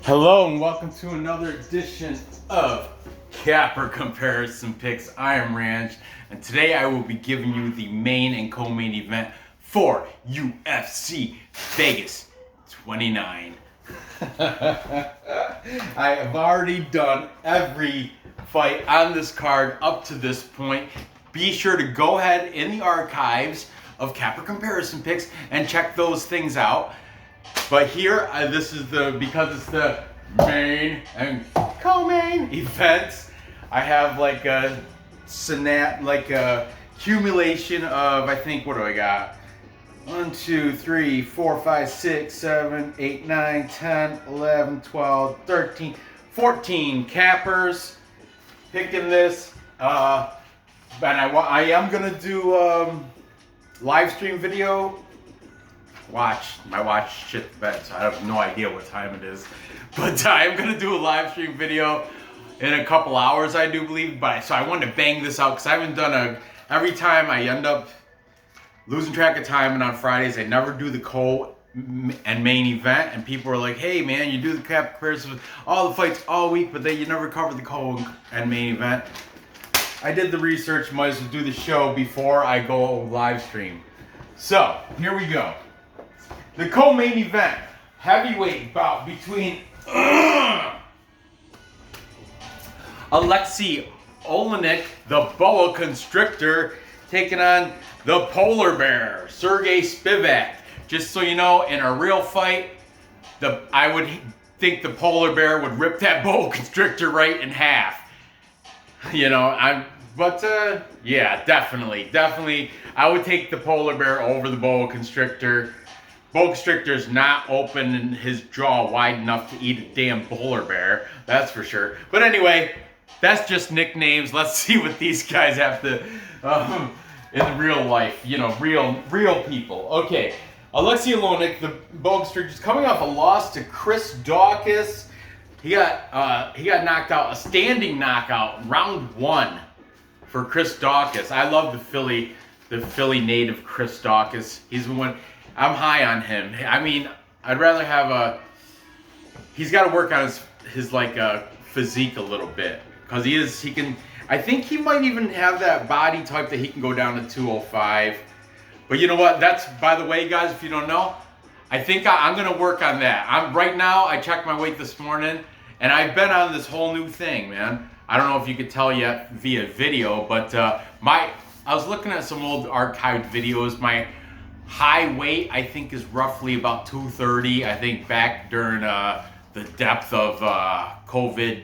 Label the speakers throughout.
Speaker 1: Hello and welcome to another edition of Capper Comparison Picks. I am Ranch, and today I will be giving you the main and co-main event for UFC Vegas 29. I have already done every fight on this card up to this point. Be sure to go ahead in the archives of Capper Comparison Picks and check those things out. But here, this is because it's the main and co-main events. I have like a accumulation of, I think, what do I got? 1, 2, 3, 4, 5, 6, 7, 8, 9, 10, 11, 12, 13, 14 cappers picking this. And I am gonna do live stream video. My watch shit the bed, so I have no idea what time it is. But I'm gonna do a live stream video in a couple hours, I do believe. So I wanted to bang this out because I haven't done every time I end up losing track of time, and on Fridays I never do the co and main event, and people are like, hey man, you do the cap comparison with all the fights all week, but then you never cover the co and main event. I did the research, might as well do the show before I go live stream. So here we go. The co-main event, heavyweight bout between Aleksei, the boa constrictor, taking on the polar bear, Sergey Spivak. Just so you know, in a real fight, I would think the polar bear would rip that boa constrictor right in half. You know, yeah, definitely, I would take the polar bear over the boa constrictor. Boa constrictor's not opening his jaw wide enough to eat a damn polar bear, that's for sure. But anyway, that's just nicknames. Let's see what these guys have to in real life. You know, real people. Okay, Aleksei, the boa constrictor, coming off a loss to Chris Dawkins. He got knocked out, a standing knockout, round 1 for Chris Dawkins. I love the Philly native Chris Dawkins. He's the one. I'm high on him. I mean, I'd rather have he's got to work on his physique a little bit, because I think he might even have that body type that he can go down to 205. But you know what? That's, by the way, guys, if you don't know, I think I'm going to work on that. Right now, I checked my weight this morning, and I've been on this whole new thing, man. I don't know if you could tell yet via video, but I was looking at some old archived videos. My high weight, I think, is roughly about 230. I think back during the depth of COVID,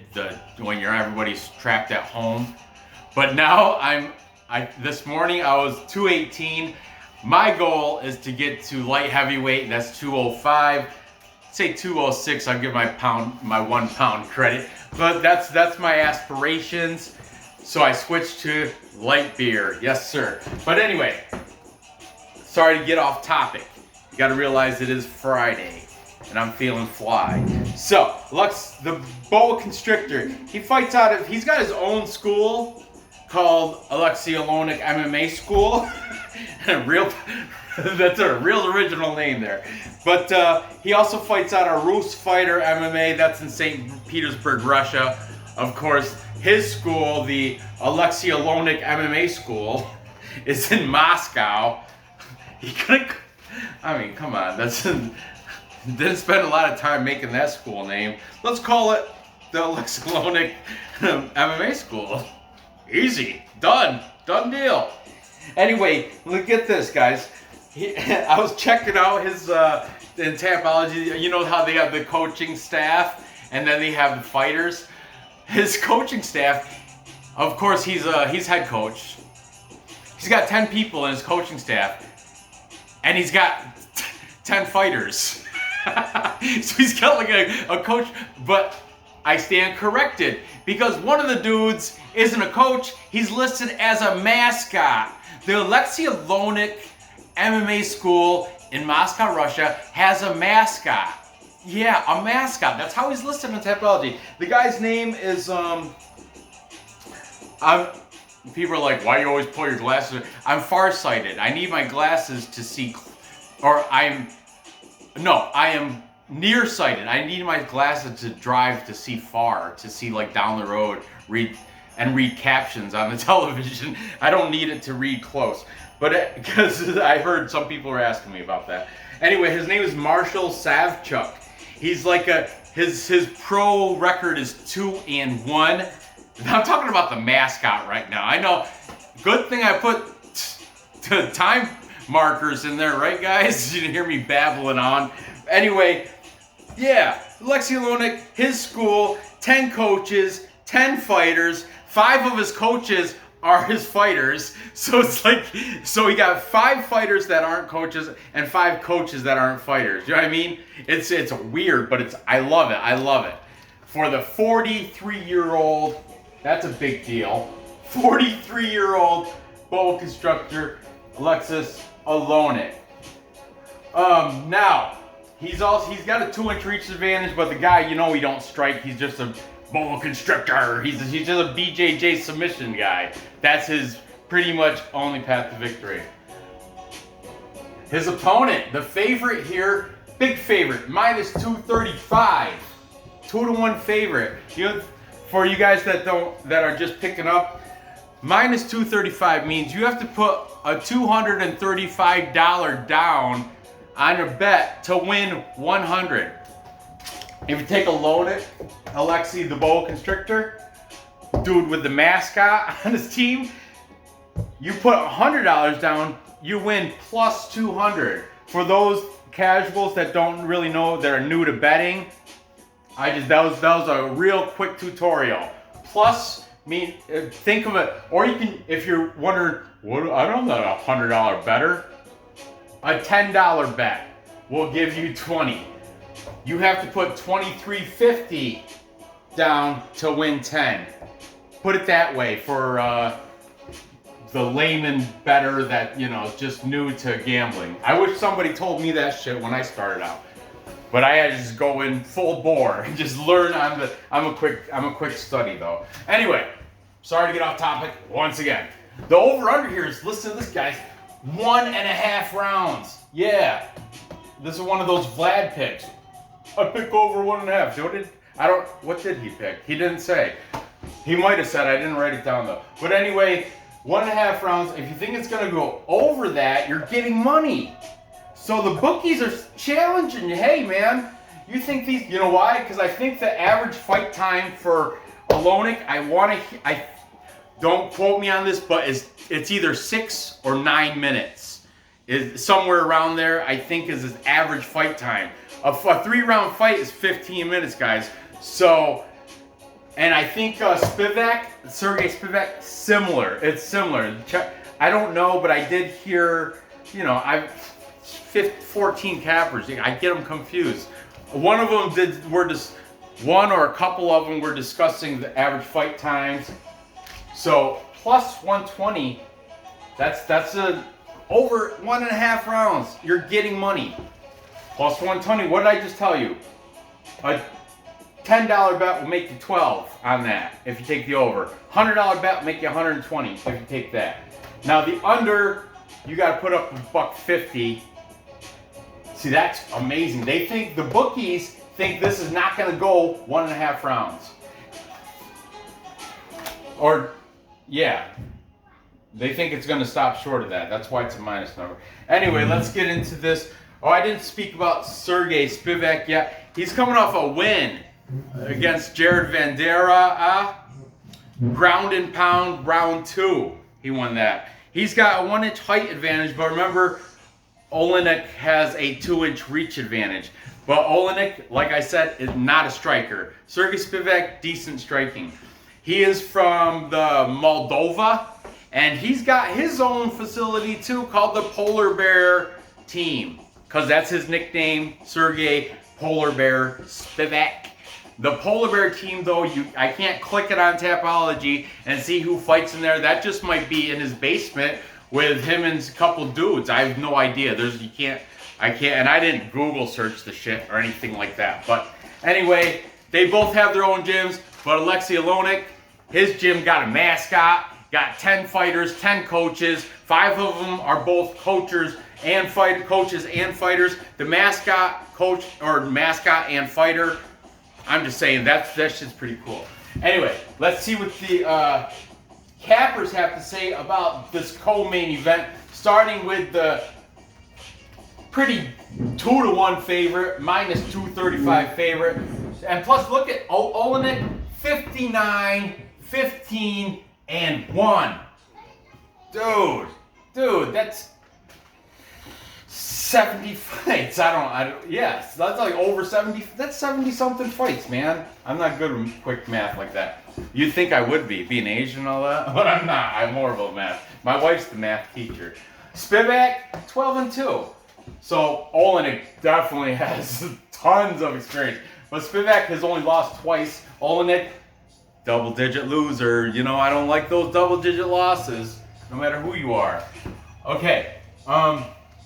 Speaker 1: when everybody's trapped at home. But now this morning I was 218. My goal is to get to light heavyweight, and that's 205. Say 206. I'll give my 1 pound credit, but that's my aspirations. So I switched to light beer. Yes, sir. But anyway, sorry to get off topic. You got to realize it is Friday, and I'm feeling fly. So, the boa constrictor, he's got his own school called Aleksei MMA School. That's a real original name there. But he also fights out of Rus Fighter MMA. That's in St. Petersburg, Russia. Of course, his school, the Aleksei MMA School, is in Moscow. I mean, come on, didn't spend a lot of time making that school name. Let's call it the Aleksei MMA School. Easy, done deal. Anyway, look at this, guys. I was checking out his in Tapology. You know how they have the coaching staff, and then they have the fighters. His coaching staff, of course, he's head coach. He's got 10 people in his coaching staff. And he's got 10 fighters. So he's got like a coach, but I stand corrected, because one of the dudes isn't a coach, he's listed as a mascot. The Aleksei MMA School in Moscow, Russia has a mascot. Yeah, a mascot. That's how he's listed in Tapology. The guy's name is, people are like, why do you always pull your glasses? I'm farsighted. I need my glasses to see, I am nearsighted. I need my glasses to drive to see far, to see like down the road, read captions on the television. I don't need it to read close. But because I heard some people were asking me about that. Anyway, his name is Marshall Savchuk. He's like his pro record is 2-1. I'm talking about the mascot right now. I know. Good thing I put time markers in there, right, guys? You didn't hear me babbling on. Anyway, yeah, Aleksei Olieinik, his school, 10 coaches, 10 fighters. 5 of his coaches are his fighters. So it's like, so he got 5 fighters that aren't coaches and 5 coaches that aren't fighters. You know what I mean? It's weird, but I love it. I love it. For the 43-year-old, that's a big deal. 43-year-old boa constructor, Aleksei Olieinik. Now, he's got a 2-inch reach advantage, but the guy, you know, he don't strike. He's just a boa constrictor. He's just a BJJ submission guy. That's his pretty much only path to victory. His opponent, the favorite here, big favorite, minus 235, 2-1 favorite. You know, for you guys that are just picking up, minus 235 means you have to put a $235 down on a bet to win 100. If you take a load at Aleksei, the boa constrictor, dude with the mascot on his team, you put $100 down, you win plus 200. For those casuals that don't really know, that are new to betting, that was a real quick tutorial. Plus, think of it, or you can, if you're wondering, I don't know, a $100 better, a $10 bet will give you 20. You have to put $23.50 down to win 10. Put it that way for the layman bettor that, you know, is just new to gambling. I wish somebody told me that shit when I started out. But I had to just go in full bore and just learn. I'm a quick study though. Anyway, sorry to get off topic once again. The over/under here is, listen to this, guys, 1.5 rounds. Yeah, this is one of those Vlad picks. I pick over 1.5. What did he pick? He didn't say. He might have said. I didn't write it down though. But anyway, 1.5 rounds. If you think it's gonna go over that, you're getting money. So the bookies are challenging you. Hey man, you think these? You know why? Because I think the average fight time for Olieinik, I don't quote me on this, but it's either 6 or 9 minutes. Is somewhere around there. I think is his average fight time. A 3-round fight is 15 minutes, guys. So, and I think Sergey Spivak, similar. It's similar. I don't know, but I did hear, you know, 14 cappers. I get them confused. One of them one or a couple of them were discussing the average fight times. So plus 120, that's over 1.5 rounds. You're getting money. Plus 120, what did I just tell you? A $10 bet will make you 12 on that if you take the over. $100 bet will make you 120 if you take that. Now the under, you got to put up $150. See, that's amazing. The bookies think this is not going to go 1.5 rounds. Or, yeah. They think it's going to stop short of that. That's why it's a minus number. Anyway, let's get into this. Oh, I didn't speak about Sergey Spivak yet. He's coming off a win against Jared Vandera. Ground and pound, round 2. He won that. He's got a 1-inch height advantage, but remember, Olieinik has a 2-inch reach advantage. But Olieinik, like I said, is not a striker. Sergey Spivak, decent striking. He is from the Moldova, and he's got his own facility too, called the Polar Bear Team, because that's his nickname, Sergey Polar Bear Spivak. The Polar Bear Team, though, I can't click it on Tapology and see who fights in there. That just might be in his basement with him and a couple dudes. I have no idea. I can't, and I didn't Google search the shit or anything like that. But anyway, they both have their own gyms, but Aleksei Olieinik, his gym got a mascot, got 10 fighters, 10 coaches. 5 of them are both coaches and coaches and fighters. The mascot coach or mascot and fighter. I'm just saying that shit's pretty cool. Anyway, let's see what the cappers have to say about this co-main event, starting with the pretty 2-1 favorite, minus 235 favorite. And plus, look at Olieinik, 59, 15, and 1. Dude, that's 70 fights. Yes, that's like over 70. That's 70 something fights, man. I'm not good with quick math like that. You'd think I would be, being Asian and all that, but I'm not. I'm horrible at math. My wife's the math teacher. Spivak, 12 and 2. So Olieinik definitely has tons of experience. But Spivak has only lost twice. Olieinik, double-digit loser. You know, I don't like those double-digit losses, no matter who you are. Okay,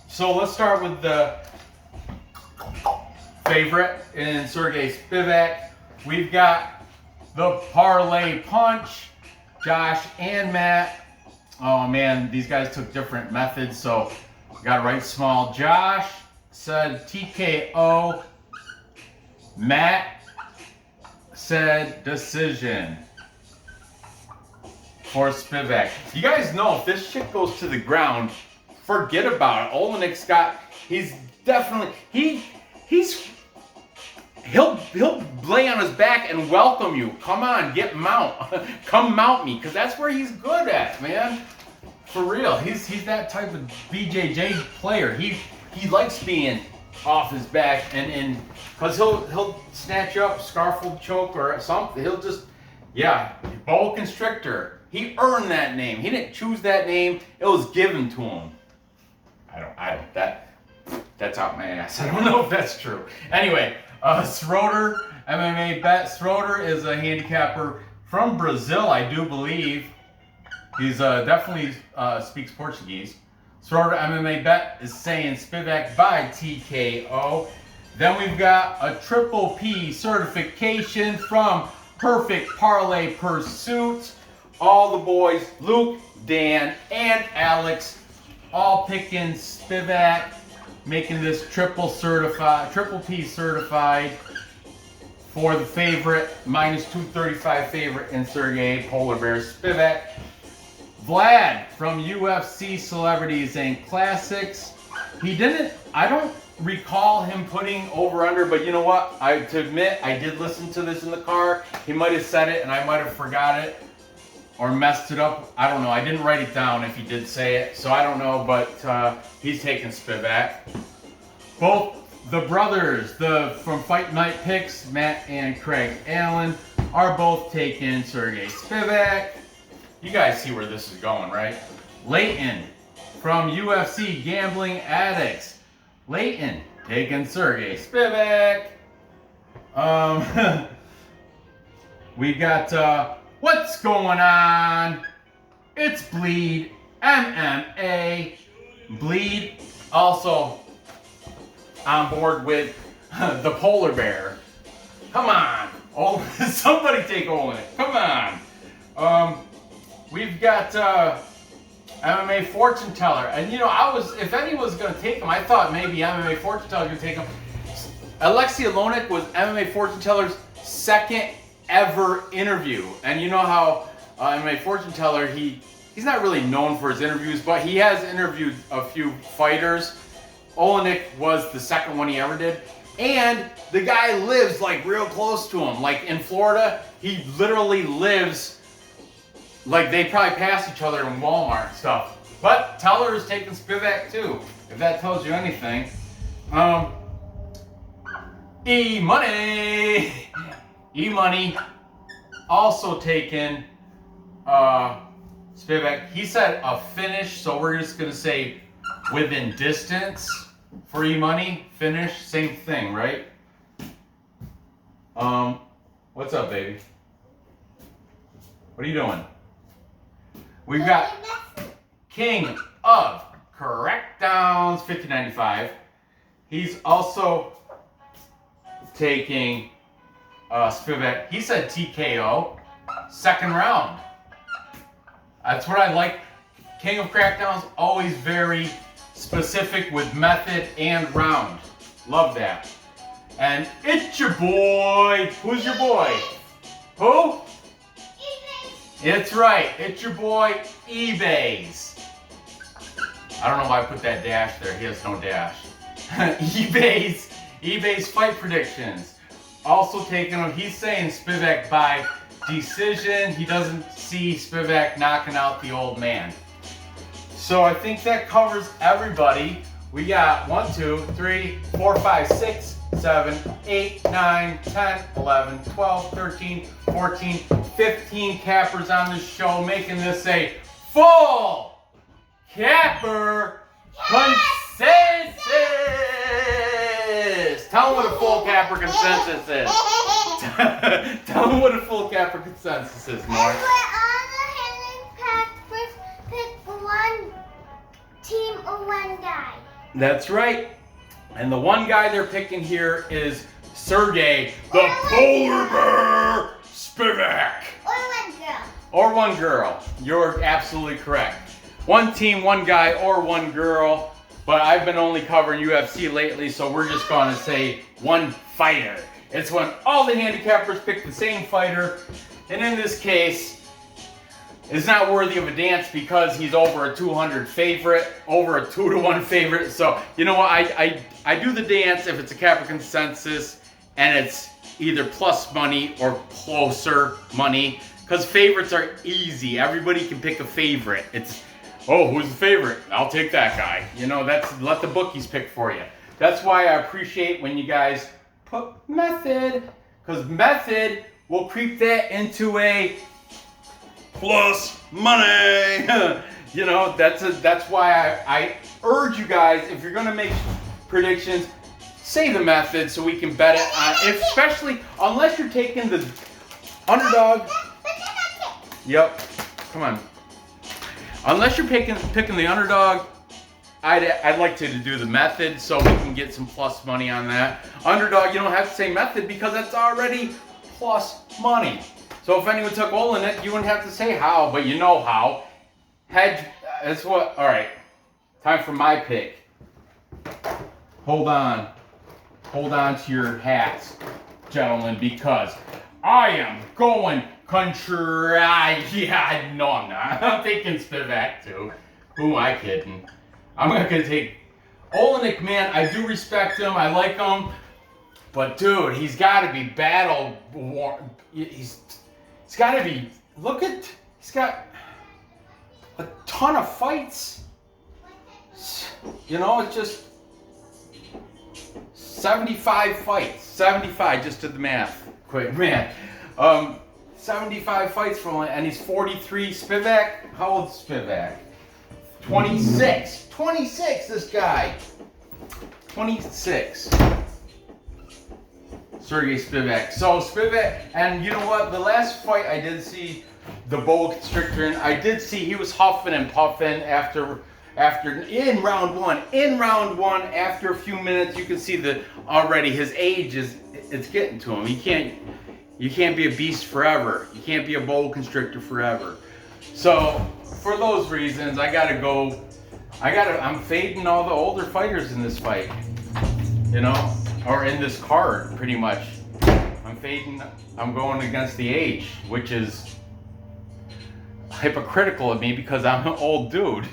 Speaker 1: so let's start with the favorite in Sergey Spivak. We've got the parlay punch, Josh and Matt. Oh man, these guys took different methods, so got to write small. Josh said TKO. Matt said decision for Spivak. You guys know if this shit goes to the ground, forget about it. Oleinik's he's definitely, he'll lay on his back and welcome you. Come on, come mount me, because that's where he's good at, man. For real, he's that type of BJJ player. He likes being off his back and because he'll snatch you up, scarfle choke or something. He'll just, yeah, boa constrictor. He earned that name. He didn't choose that name. It was given to him. That's out my ass. I don't know if that's true. Anyway, Schroeder, MMA bet. Schroeder is a handicapper from Brazil, I do believe. He's definitely speaks Portuguese. Schroeder MMA bet is saying Spivak by TKO. Then we've got a Triple P certification from Perfect Parlay Pursuit. All the boys, Luke, Dan, and Alex, all picking Spivak, making this Triple P certified for the favorite, minus 235 favorite in Sergey Polar Bear Spivak. Vlad from UFC Celebrities and Classics. I don't recall him putting over under, but you know what? To admit, I did listen to this in the car. He might have said it and I might have forgot it or messed it up. I don't know. I didn't write it down if he did say it, so I don't know, but he's taking Spivak. Both the brothers, from Fight Night Picks, Matt and Craig Allen, are both taking Sergey Spivak. You guys see where this is going, right? Leighton from UFC Gambling Addicts. Leighton taking Sergey Spivak. We got what's going on? It's Bleed MMA. Bleed also on board with the Polar Bear. Come on. Oh, somebody take Olieinik. Come on. We've got MMA Fortune Teller. And you know, if anyone was going to take him, I thought maybe MMA Fortune Teller was going to take him. Aleksei was MMA Fortune Teller's second ever interview. And you know how MMA Fortune Teller, he's not really known for his interviews, but he has interviewed a few fighters. Olieinik was the second one he ever did. And the guy lives like real close to him. Like in Florida, he literally lives like they probably pass each other in Walmart and stuff. But Teller is taking Spivak too, if that tells you anything. E-Money also taking Spivak. He said a finish, so we're just gonna say within distance for E-Money. Finish, same thing, right? What's up, baby? What are you doing? We've got King of Correctdowns, 50.95. He's also taking Spivak. He said TKO, second round. That's what I like. King of Crackdowns, always very specific with method and round. Love that. And it's your boy. Who's your boy? Who? It's right. It's your boy, eBay's. I don't know why I put that dash there. He has no dash. eBay's fight predictions. Also taking him. He's saying Spivak by decision. He doesn't see Spivak knocking out the old man. So I think that covers everybody. We got 1, 2, 3, 4, 5, 6, 7, 8, 9, 10, 11, 12, 13, 14, 15 cappers on the show, making this a full capper consensus. Tell them what a full capper consensus is. Tell them what a full capper consensus is, Mark.
Speaker 2: Team or one guy.
Speaker 1: That's right. And the one guy they're picking here is Sergey, the polar bear Spivak.
Speaker 2: Or one girl.
Speaker 1: Or one girl. You're absolutely correct. One team, one guy, or one girl. But I've been only covering UFC lately, so we're just going to say one fighter. It's when all the handicappers pick the same fighter. And in this case, is not worthy of a dance because he's over a 200 favorite, over a 2-to-1 favorite. So, you know what, I do the dance if it's a capper consensus and it's either plus money or closer money, because favorites are easy. Everybody can pick a favorite. It's, oh, who's the favorite? I'll take that guy. You know, that's, let the bookies pick for you. That's why I appreciate when you guys put method, because method will creep that into a plus money. You know, that's why I urge you guys, if you're gonna make predictions, say the method so we can bet it on, especially unless you're taking the underdog. Yep, come on. Unless you're picking the underdog, I'd like to do the method so we can get some plus money on that. Underdog, you don't have to say method because that's already plus money. So if anyone took Olieinik, you wouldn't have to say how, but you know how. Hedge, that's what, all right. Time for my pick. Hold on. Hold on to your hats, gentlemen, because I am going country. Yeah, no, I'm not. I'm taking Spivak too. Who am I kidding? I'm not going to take Olieinik, man. I do respect him. I like him. But, dude, he's got to be battle war. He's got to be, look at, he's got a ton of fights. You know, it's just 75 fights. 75, just did the math. Quick, man. 75 fights from, and he's 43. Spivak, how old is Spivak? 26. 26, this guy. 26. Sergey Spivak. So Spivak, and you know what? The last fight I did see the boa constrictor in, I did see he was huffing and puffing after in round one. In round one, after a few minutes, you can see that already his age it's getting to him. You can't be a beast forever. You can't be a boa constrictor forever. So for those reasons, I'm fading all the older fighters in this fight. You know? Or in this card, pretty much. I'm going against the age, which is hypocritical of me because I'm an old dude.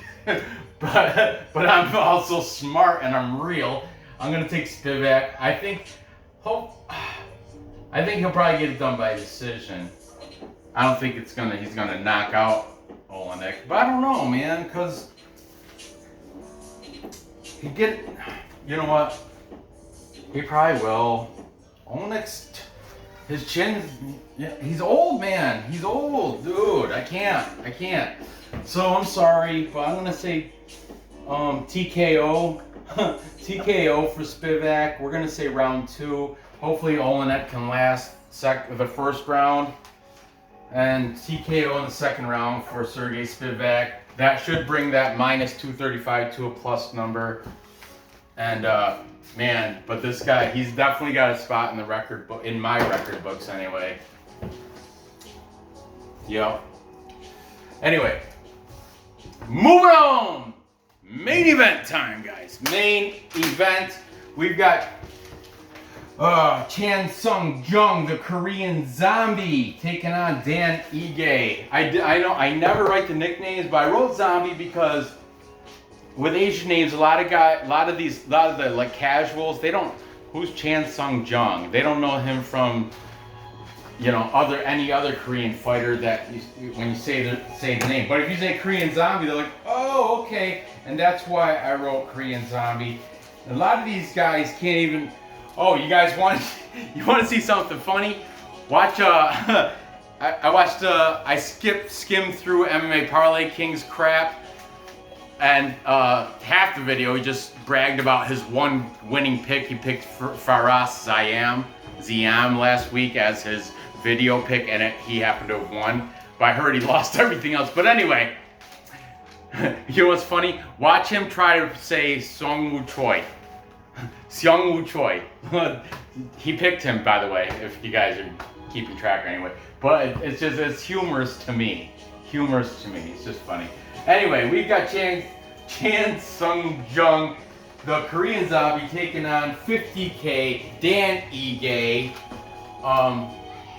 Speaker 1: but I'm also smart and I'm real. I'm gonna take Spivak. I think he'll probably get it done by decision. I don't think he's gonna knock out Olieinik. But I don't know, man, because you know what? He probably will. Oleinik's, his chin, he's old, man. He's old, dude. I can't. So I'm sorry, but I'm gonna say TKO. TKO for Spivak. We're gonna say round 2. Hopefully Olieinik can last the first round. And TKO in the second round for Sergey Spivak. That should bring that minus 235 to a plus number. And man, but this guy, he's definitely got a spot in the record book, in my record books anyway. Yep. Anyway, moving on. Main event time, guys. Main event. We've got Chan Sung Jung, the Korean Zombie, taking on Dan Ige. I never write the nicknames, but I wrote Zombie because with Asian names, a lot of the like casuals, they don't. Who's Chan Sung Jung? They don't know him from, you know, any other Korean fighter that when you say the name. But if you say Korean Zombie, they're like, oh, okay. And that's why I wrote Korean Zombie. A lot of these guys can't even. Oh, you guys want to see something funny? Watch. I skimmed through MMA Parlay King's crap, and half the video he just bragged about his one winning pick. He picked Faraz Ziam last week as his video pick, and he happened to have won. But I heard he lost everything else. But anyway, you know what's funny? Watch him try to say Seungwoo Choi. Seungwoo Choi. He picked him, by the way, if you guys are keeping track anyway. But it's humorous to me. It's just funny. Anyway, we've got Chan Sung Jung, the Korean Zombie, taking on 50K Dan Ige.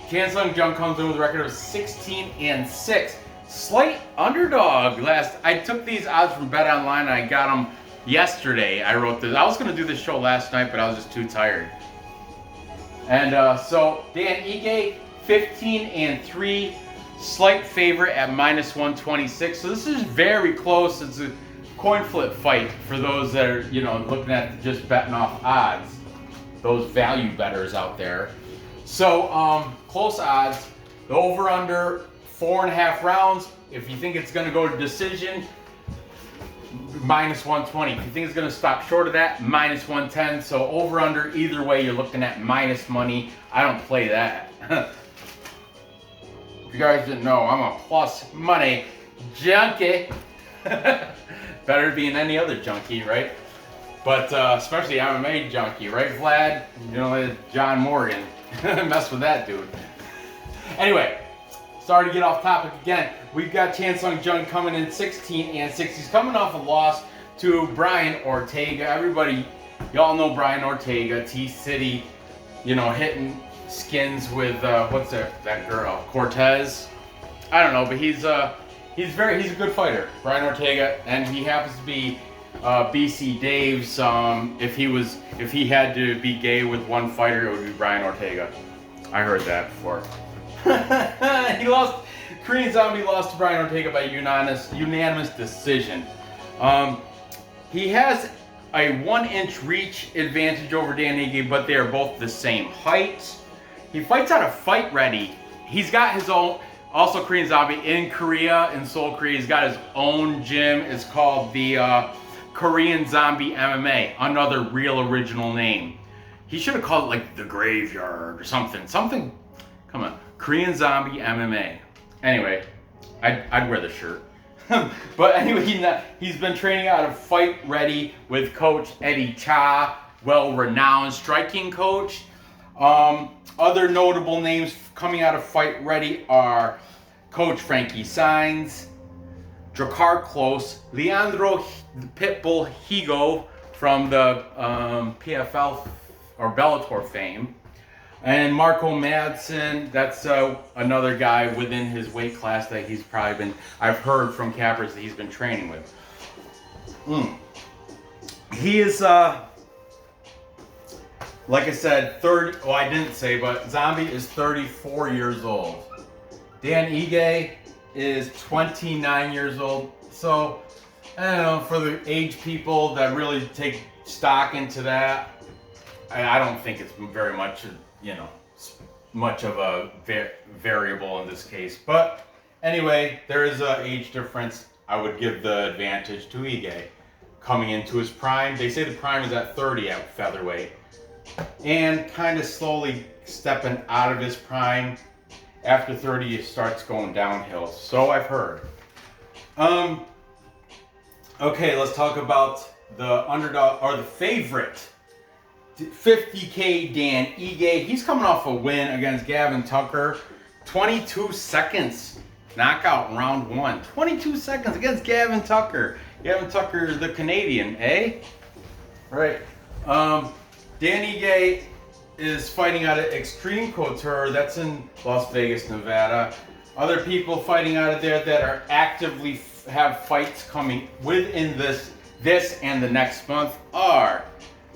Speaker 1: Chan Sung Jung comes in with a record of 16-6. Slight underdog. I took these odds from Bet Online and I got them yesterday. I wrote this. I was going to do this show last night, but I was just too tired. And so Dan Ige, 15-3, slight favorite at -126. So this is very close. It's a coin flip fight for those that are, you know, looking at just betting off odds. Those value bettors out there. So close odds. The over/under 4.5 rounds. If you think it's going to go to decision, -120. If you think it's going to stop short of that, -110. So over under either way, you're looking at minus money. I don't play that. If you guys didn't know, I'm a plus money junkie. Better be than any other junkie, right? But especially MMA junkie, right, Vlad? You know, John Morgan. Mess with that dude. Anyway, sorry to get off topic again. We've got Chan Sung Jung coming in 16-6. He's coming off a loss to Brian Ortega. Everybody, y'all know Brian Ortega, T-City, you know, hitting skins with what's that girl, Cortez? I don't know, but he's a good fighter, Brian Ortega, and he happens to be BC Dave's. If he had to be gay with one fighter, it would be Brian Ortega. I heard that before. He lost. Korean Zombie lost to Brian Ortega by unanimous decision. He has a 1-inch reach advantage over Dan Ige, but they are both the same height. He fights out of Fight Ready. He's got his own. Also, Korean Zombie in Korea, in Seoul, Korea, he's got his own gym. It's called the Korean Zombie MMA. Another real original name. He should have called it like the Graveyard or something. Something. Come on, Korean Zombie MMA. Anyway, I'd wear the shirt. But anyway, he's been training out of Fight Ready with Coach Eddie Cha, well-renowned striking coach. Other notable names coming out of Fight Ready are Coach Frankie Saenz, Drakkar Klose, Leandro Pitbull Higo from the PFL or Bellator fame, and Marco Madsen. That's another guy within his weight class that he's probably been, I've heard from cappers that he's been training with. He is, like I said, I didn't say, but Zombie is 34 years old. Dan Ige is 29 years old. So, I don't know, for the age people that really take stock into that, I don't think it's very much, you know, much of a variable in this case. But anyway, there is an age difference. I would give the advantage to Ige coming into his prime. They say the prime is at 30 at featherweight, and kind of slowly stepping out of his prime. After 30, it starts going downhill. So I've heard. Okay, let's talk about the underdog, or the favorite. 50K Dan Ige. He's coming off a win against Gavin Tucker. 22 seconds knockout in round 1. 22 seconds against Gavin Tucker. Gavin Tucker, the Canadian, eh? Right. Dan Ige is fighting out at Extreme Couture. That's in Las Vegas, Nevada. Other people fighting out of there that are actively have fights coming within this and the next month are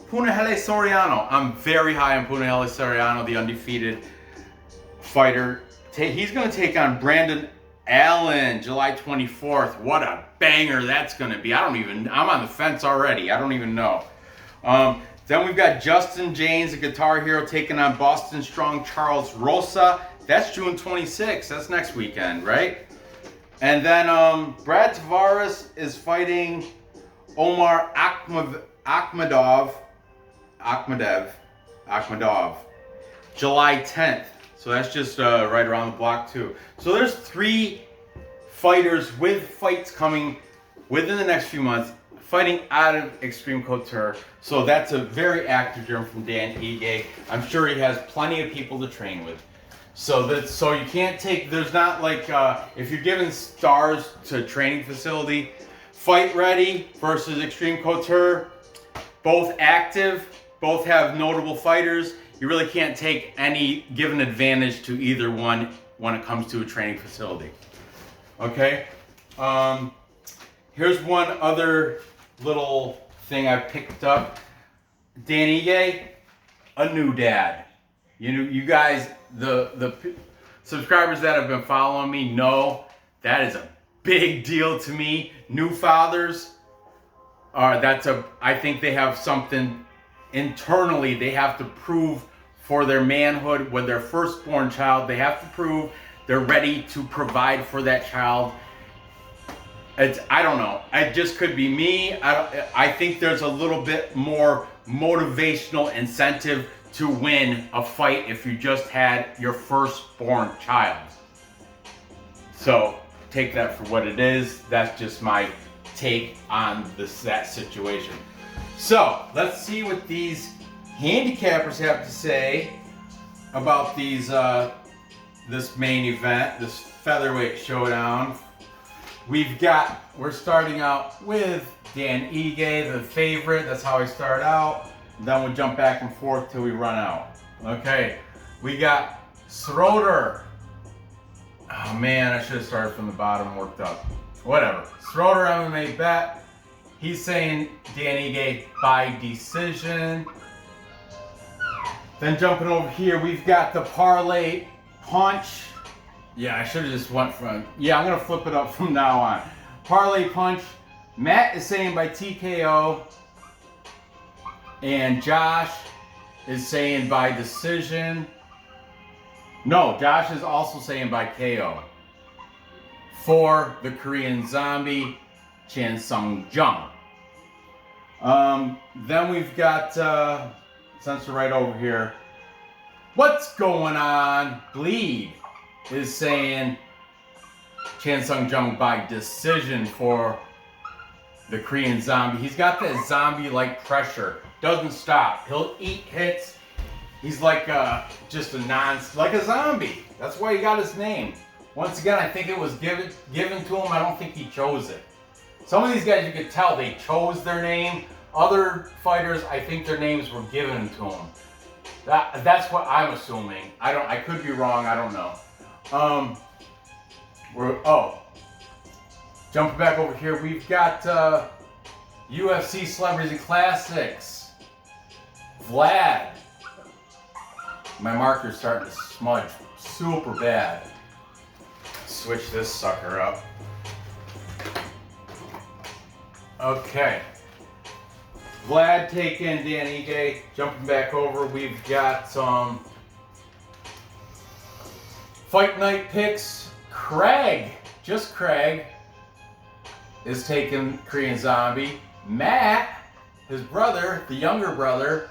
Speaker 1: Punahele Soriano. I'm very high on Punahele Soriano, the undefeated fighter. He's going to take on Brandon Allen July 24th. What a banger that's going to be. I'm on the fence already. I don't even know. Then we've got Justin James, a Guitar Hero, taking on Boston Strong Charles Rosa. That's June 26th. That's next weekend, right? And then Brad Tavares is fighting Omar Akhmadov, July 10th. So that's just right around the block too. So there's 3 fighters with fights coming within the next few months, fighting out of Extreme Couture. So that's a very active year from Dan Ige. I'm sure he has plenty of people to train with. So you can't take, there's not like, if you're giving stars to a training facility, Fight Ready versus Extreme Couture, both active, both have notable fighters. You really can't take any given advantage to either one when it comes to a training facility. Okay? Here's one other little thing I picked up. Dan Ige, a new dad. You guys, the subscribers that have been following me know that is a big deal to me. New fathers I think they have something internally they have to prove for their manhood with their firstborn child. They have to prove they're ready to provide for that child. I don't know. It just could be me. I think there's a little bit more motivational incentive to win a fight if you just had your firstborn child. So take that for what it is. That's just my take on that situation. So let's see what these handicappers have to say about this main event, this featherweight showdown. We're starting out with Dan Ige, the favorite. That's how I start out. Then we'll jump back and forth till we run out. Okay, we got Schroeder. Oh man, I should have started from the bottom, worked up. Whatever. Schroeder MMA bet. He's saying Dan Ige by decision. Then jumping over here, we've got the parlay punch. Yeah, I should have just went from, I'm going to flip it up from now on. Parlay punch. Matt is saying by TKO. And Josh is saying by decision. No, Josh is also saying by KO. For the Korean Zombie, Chan Sung Jung. Then we've got, censor right over here. What's going on? Bleed is saying Chan Sung Jung by decision for the Korean Zombie. He's got that zombie-like pressure. Doesn't stop. He'll eat hits. He's like just like a zombie. That's why he got his name. Once again, I think it was given to him. I don't think he chose it. Some of these guys, you could tell they chose their name. Other fighters, I think their names were given to them. That's what I'm assuming. I could be wrong. I don't know. Jumping back over here, we've got UFC Celebrities and Classics. Vlad. My marker's starting to smudge super bad. Switch this sucker up. Okay. Vlad taking Dan Ige. Jumping back over, we've got some Fight Night picks. Craig, just Craig, is taking Korean Zombie. Matt, his brother, the younger brother,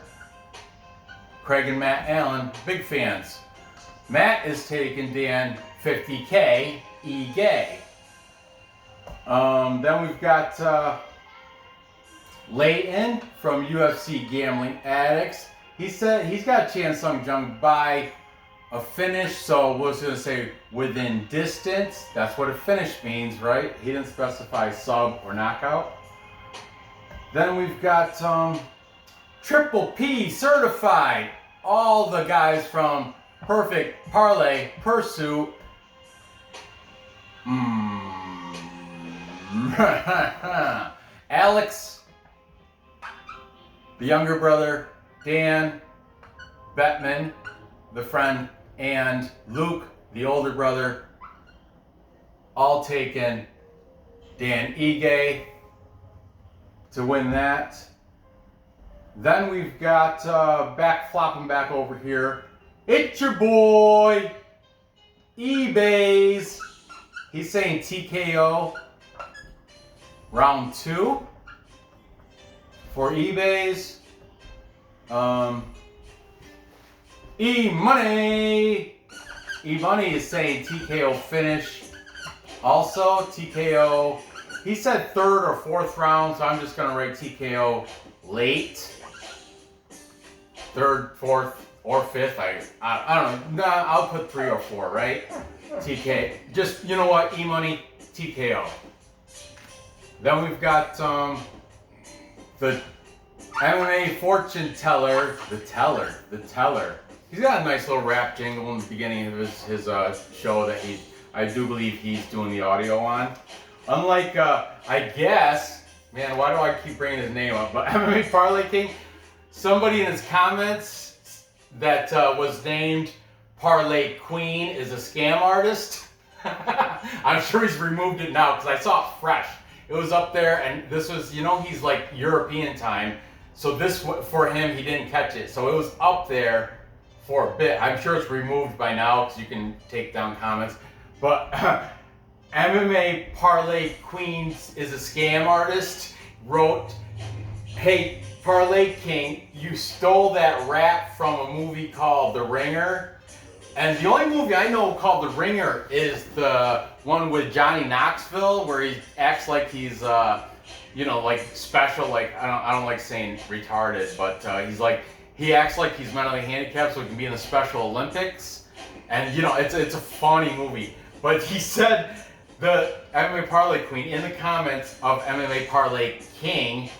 Speaker 1: Craig and Matt Allen, big fans. Matt is taking Dan 50K Ige. Then we've got Leighton from UFC Gambling Addicts. He said he's got Chan Sung Jung by a finish, so we're just going to say within distance. That's what a finish means, right? He didn't specify sub or knockout. Then we've got Triple P certified. All the guys from Perfect Parlay Pursuit. Alex, the younger brother, Dan, Bettman, the friend, and Luke, the older brother, all taken Dan Ige to win that. Then we've got flopping back over here. It's your boy, eBays. He's saying TKO round 2 for eBays. E-Money. E-Money is saying TKO finish. Also TKO. He said 3rd or 4th round, so I'm just gonna rate TKO late. 3rd, 4th, or 5th. I don't know. Nah, I'll put 3 or 4, right? TK. Just, you know what? E-Money, TKO. Then we've got the MMA fortune teller, the teller. He's got a nice little rap jingle in the beginning of his show that I do believe he's doing the audio on. Unlike, I guess, man, why do I keep bringing his name up? But MMA Parlay King, somebody in his comments that was named Parlay Queen is a scam artist. I'm sure he's removed it now because I saw it fresh. It was up there, and this was, you know, he's like European time. So this, for him, he didn't catch it. So it was up there for a bit. I'm sure it's removed by now because you can take down comments. But MMA Parlay Queens is a scam artist. Wrote, hey, Parlay King, you stole that rap from a movie called The Ringer. And the only movie I know called The Ringer is the one with Johnny Knoxville, where he acts like he's, you know, like special. Like I don't like saying retarded, but he acts like he's mentally handicapped, so he can be in the Special Olympics. And you know, it's a funny movie. But he said the MMA Parlay Queen in the comments of MMA Parlay King,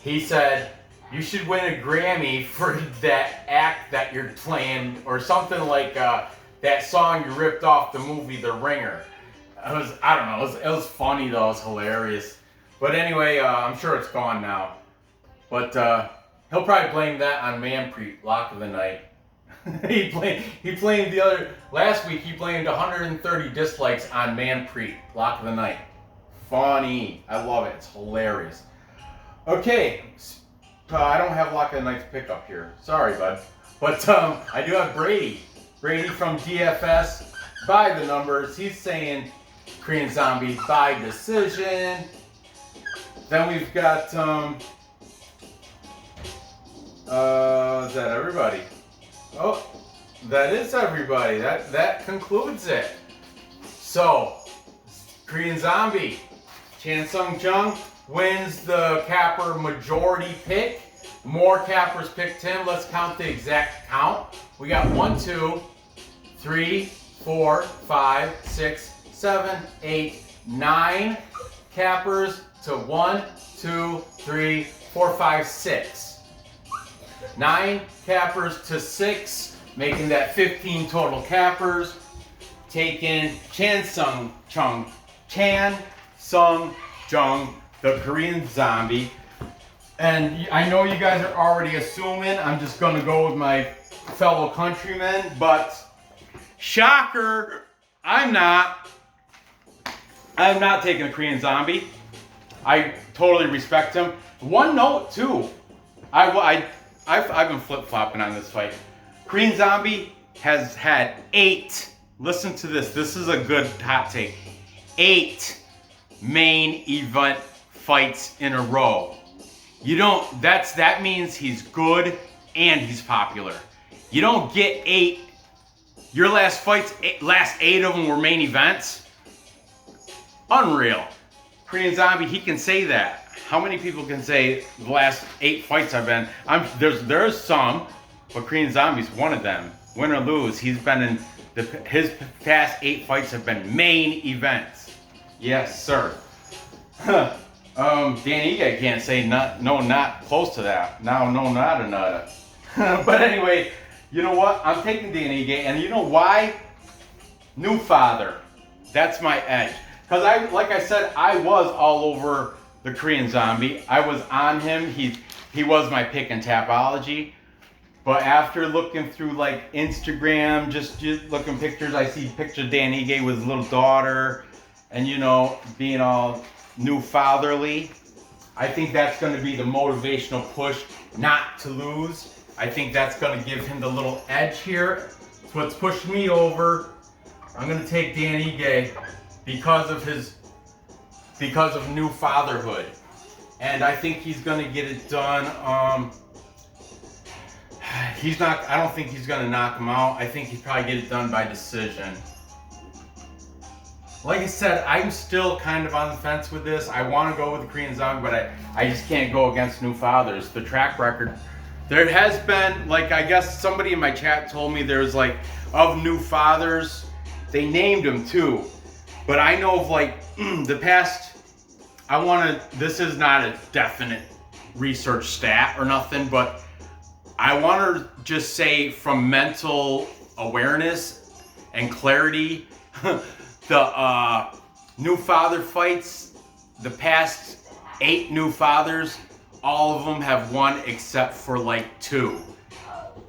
Speaker 1: he said, you should win a Grammy for that act that you're playing, or something like that song you ripped off the movie The Ringer. I don't know, it was funny though, it was hilarious. But anyway, I'm sure it's gone now. But he'll probably blame that on Manpreet, lock of the night. he blamed last week he blamed 130 dislikes on Manpreet, lock of the night. Funny, I love it, it's hilarious. Okay. I don't have Lock of the Night to pick up here. Sorry, bud. But I do have Brady. Brady from DFS by the numbers. He's saying Korean Zombie by decision. Then we've got is that everybody? Oh, that is everybody. That concludes it. So, Korean Zombie, Chan Sung Jung wins the capper majority pick. More cappers picked him. Let's count the exact count. We got 1, 2, 3, 4, 5, 6, 7, 8, 9 cappers to 1, 2, 3, 4, 5, 6. 9 cappers to 6, making that 15 total cappers. Taking Chan Sung Jung, the Korean Zombie. And I know you guys are already assuming I'm just going to go with my fellow countrymen, but shocker, I'm not taking the Korean Zombie. I totally respect him. One note too, I've been flip-flopping on this fight. Korean Zombie has had 8, listen to this is a good hot take, 8 main event fights in a row. That means he's good and he's popular. You don't get 8, your last fights, last 8 of them were main events. Unreal. Korean Zombie, he can say that. How many people can say the last 8 fights I've been, there's some, but Korean Zombie's one of them. Win or lose, he's been in, his past 8 fights have been main events. Yes, sir. Dan Ige can't say not close to that. Now, no, not another. But anyway, you know what? I'm taking Dan Ige, and you know why? New father. That's my edge. Because like I said, I was all over the Korean Zombie. I was on him. He was my pick in Tapology. But after looking through like Instagram, just looking pictures, I see picture of Dan Ige with his little daughter, and you know, being all new fatherly. I think that's going to be the motivational push not to lose. I think that's going to give him the little edge here. It's what's pushing me over. I'm going to take Dan Ige because of new fatherhood, and I think he's going to get it done. I don't think he's going to knock him out. I think he'd probably get it done by decision. Like I said, I'm still kind of on the fence with this. I want to go with the Korean Zombie, but I just can't go against new fathers. The track record, there has been, like, I guess somebody in my chat told me there's like, of new fathers, they named them too. But I know of like the past, this is not a definite research stat or nothing, but I want to just say from mental awareness and clarity, the new father fights, the past 8 new fathers, all of them have won except for like 2.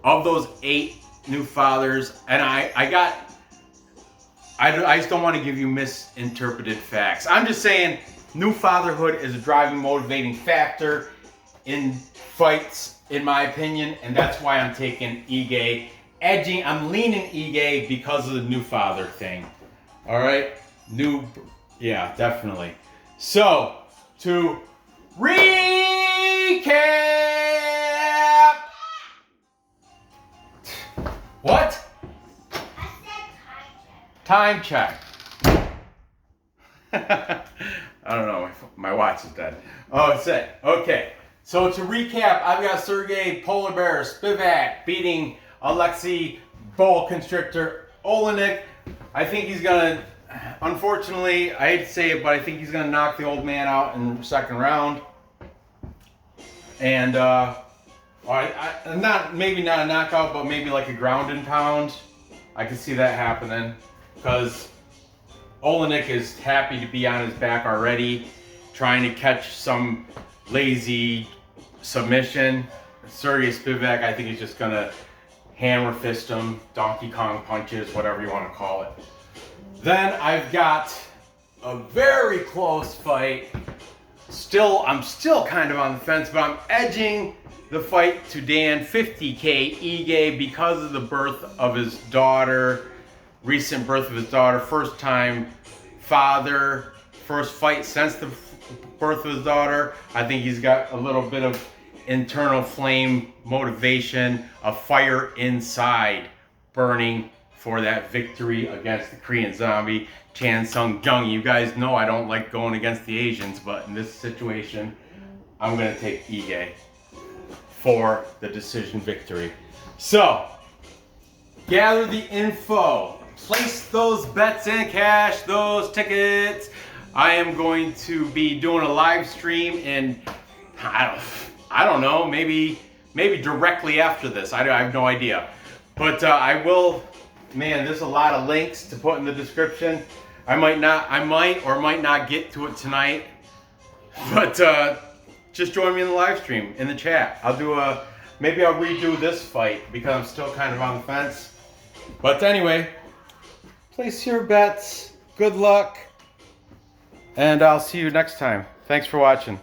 Speaker 1: Of those 8 new fathers, and I just don't want to give you misinterpreted facts. I'm just saying new fatherhood is a driving, motivating factor in fights, in my opinion, and that's why I'm taking Ige. I'm leaning Ige because of the new father thing. All right, yeah, definitely. So, to recap. What?
Speaker 2: I said
Speaker 1: Time check. I don't know, my watch is dead. Oh, it's it. Okay. So to recap, I've got Sergey Polar Bear Spivak beating Aleksei Boa Constrictor Olieinik. I think he's gonna, unfortunately, I hate to say it, but I think he's gonna knock the old man out in the second round. And maybe not a knockout, but maybe like a ground and pound. I can see that happening because Olieinik is happy to be on his back already, trying to catch some lazy submission. Sergey Spivak, I think he's just gonna hammer fist him, Donkey Kong punches, whatever you want to call it. Then I've got a very close fight. I'm still kind of on the fence, but I'm edging the fight to Dan 50K Ige because of the birth of his daughter, recent birth of his daughter, first time father, first fight since the birth of his daughter. I think he's got a little bit of internal flame motivation, a fire inside burning for that victory against the Korean Zombie, Chan Sung Jung. You guys know I don't like going against the Asians, but in this situation, I'm going to take Ige for the decision victory. So, gather the info, place those bets in, cash those tickets. I am going to be doing a live stream in, I don't know, maybe directly after this. I have no idea. But I will, man, there's a lot of links to put in the description. I might or might not get to it tonight. But just join me in the live stream, in the chat. Maybe I'll redo this fight because I'm still kind of on the fence. But anyway, place your bets. Good luck. And I'll see you next time. Thanks for watching.